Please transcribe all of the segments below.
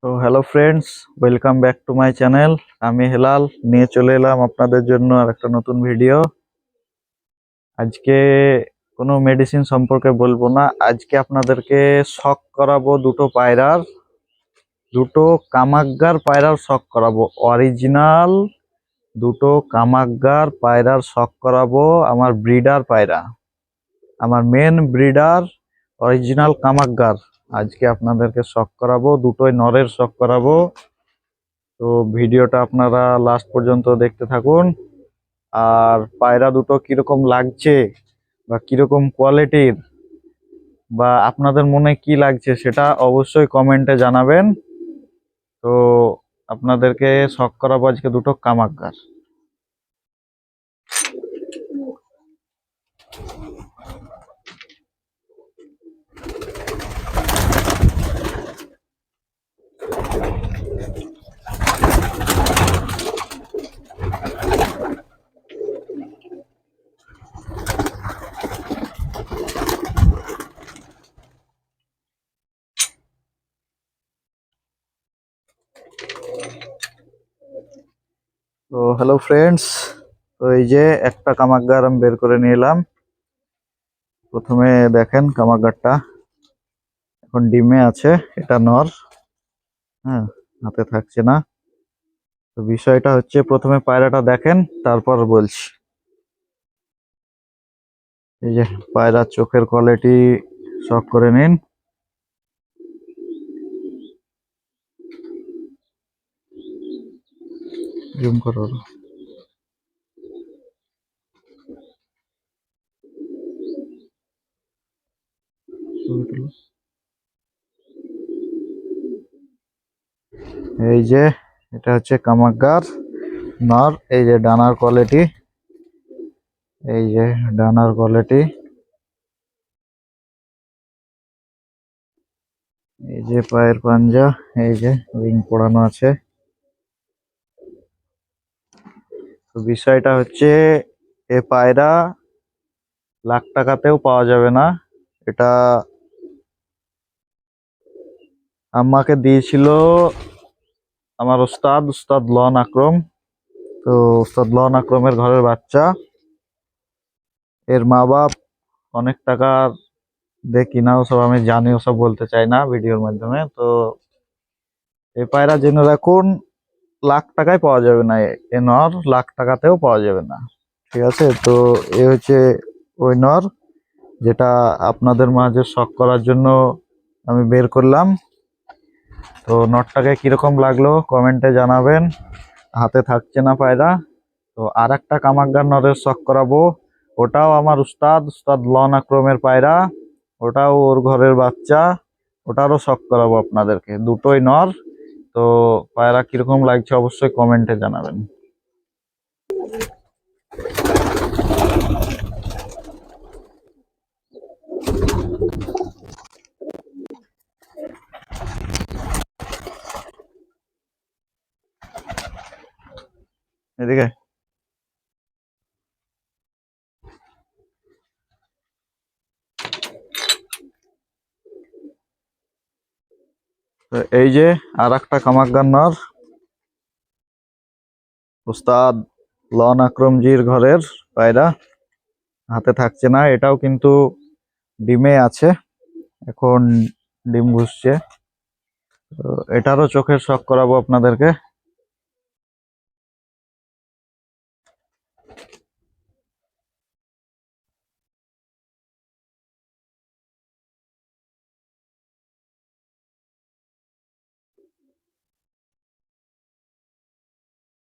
তো hello friends, welcome back to my channel. আমি হেলাল নিয়ে চলে এলাম আপনাদের জন্য আর একটা নতুন ভিডিও। আজকে কোনো মেডিসিন সম্পর্কে বলবো না, আজকে আপনাদেরকে শক করাবো দুটো কামাগ্গার পায়রার শক করাবো। অরিজিনাল দুটো কামাগ্গার পায়রার শক করাবো। আমার ব্রিডার পায়রা, আমার মেন ব্রিডার অরিজিনাল কামাগ্গার আজকে আপনাদেরকে শক করাবো। দুটোই নরের শক করাবো। তো ভিডিওটা আপনারা লাস্ট পর্যন্ত দেখতে থাকুন। আর পায়রা দুটো কিরকম লাগছে বা কিরকম কোয়ালিটির বা আপনাদের মনে কি লাগছে সেটা অবশ্যই কমেন্টে জানাবেন। তো আপনাদেরকে শখ করাবো আজকে দুটো কামাক্কার। তো হ্যালো ফ্রেন্ডস, তো এই যে একটা কামাক্কার আমি বের করে নিয়ে এলাম। প্রথমে দেখেন কামাক্কারটা এখন ডিমে আছে, এটা নর। হ্যাঁ, হাতে থাকছে না। তো বিষয়টা হচ্ছে প্রথমে পায়রাটা দেখেন, তারপর বলছি। এই যে পায়রার চোখের কোয়ালিটি শখ করে নিন। জুম করো। এই যে এটা হচ্ছে কামাক্কার নর। এই যে ডানার কোয়ালিটি, এই যে ডানার কোয়ালিটি, এই যে পায়ের পাঞ্জা, এই যে রিং পড়ানো আছে। তো বিষয়টা হচ্ছে এ পায়রা লাখ টাকাতেও পাওয়া যাবে না। এটা আমাকে দিয়েছিল আমার উস্তাদ লন আকরম। তো উস্তাদ লন আকরমের ঘরের বাচ্চা। এর মা বাপ অনেক টাকার দেখি না, ওসব আমি জানি, ওসব বলতে চাই না ভিডিওর মাধ্যমে। তো এই পায়রা জেনে রাখুন, লাখ টাকায় পাওয়া যাবে না। এ নর লাখ টাকাতেও পাওয়া যাবে না, ঠিক আছে? তো এ হচ্ছে ওই নর যেটা আপনাদের মাঝে শখ করার জন্য আমি বের করলাম। তো নরটাকে কিরকম লাগলো কমেন্টে জানাবেন। হাতে থাকছে না পায়রা। তো আর একটা কামাক্কার নরের শখ করাবো। ওটাও আমার উস্তাদ লন আকরমের পায়রা। ওটাও ওর ঘরের বাচ্চা। ওটারও শখ করাবো আপনাদেরকে, দুটোই নর। তো পায়রা কিরকম লাগছে অবশ্যই কমেন্টে জানাবেন। এদিকে তো এই যে আর একটা কামাক্কার নর, উস্তাদ লন আকরমজির ঘরের পায়রা। হাতে থাকছে না, এটাও কিন্তু ডিমে আছে, এখন ডিম ঘুষছে। তো এটারও চোখের শখ করাবো আপনাদেরকে।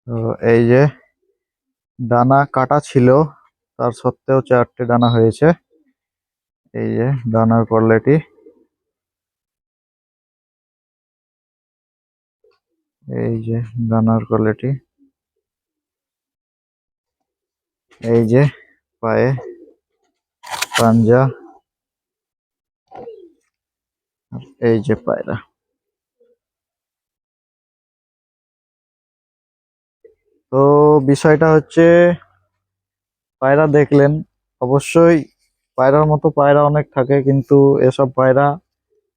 তো এই যে ডানা কাটা ছিল, তার সত্ত্বেও 4টে ডানা হয়েছে। এই যে ডানার কোয়ালিটি, এই যে ডানার কোয়ালিটি, এই যে পায়ে পাঞ্জা, এই যে পায়রা। তো বিষয়টা হচ্ছে পায়রা দেখলেন, অবশ্যই পায়রার মতো পায়রা অনেক থাকে, কিন্তু এসব পায়রা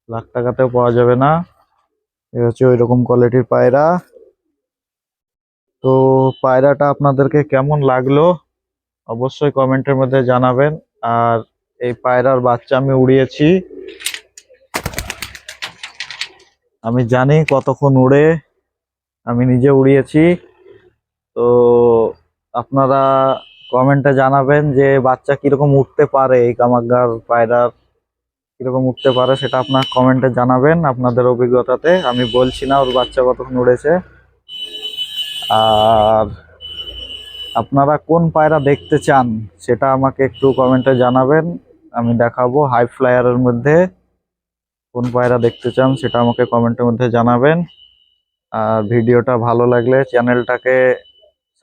লাখ টাকাতেও পাওয়া যাবে না। এই হচ্ছে ওই রকম কোয়ালিটির পায়রা। তো পায়রাটা আপনাদেরকে কেমন লাগলো অবশ্যই কমেন্টের মধ্যে জানাবেন। আর এই পায়রার বাচ্চা আমি উড়িয়েছি, আমি জানি কতক্ষণ উড়ে, আমি নিজে উড়িয়েছি। তো আপনারা কমেন্টে জানাবেন যে বাচ্চা কিরকম উঠতে পারে, এই কামারগাঁর পায়রার কিরকম উঠতে পারে সেটা আপনার কমেন্টে জানাবেন আপনাদের অভিজ্ঞতাতে। আমি বলছি না ওর বাচ্চা কতক্ষণ উড়েছে। আর আপনারা কোন পায়রা দেখতে চান সেটা আমাকে একটু কমেন্টে জানাবেন, আমি দেখাবো। হাই ফ্লায়ারের মধ্যে কোন পায়রা দেখতে চান সেটা আমাকে কমেন্টের মধ্যে জানাবেন। আর ভিডিওটা ভালো লাগলে চ্যানেলটাকে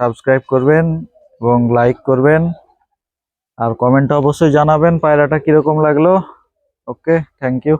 সাবস্ক্রাইব করবেন এবং লাইক করবেন। আর কমেন্টে অবশ্যই জানাবেন পায়রাটা কিরকম লাগলো। ওকে, থ্যাংক ইউ।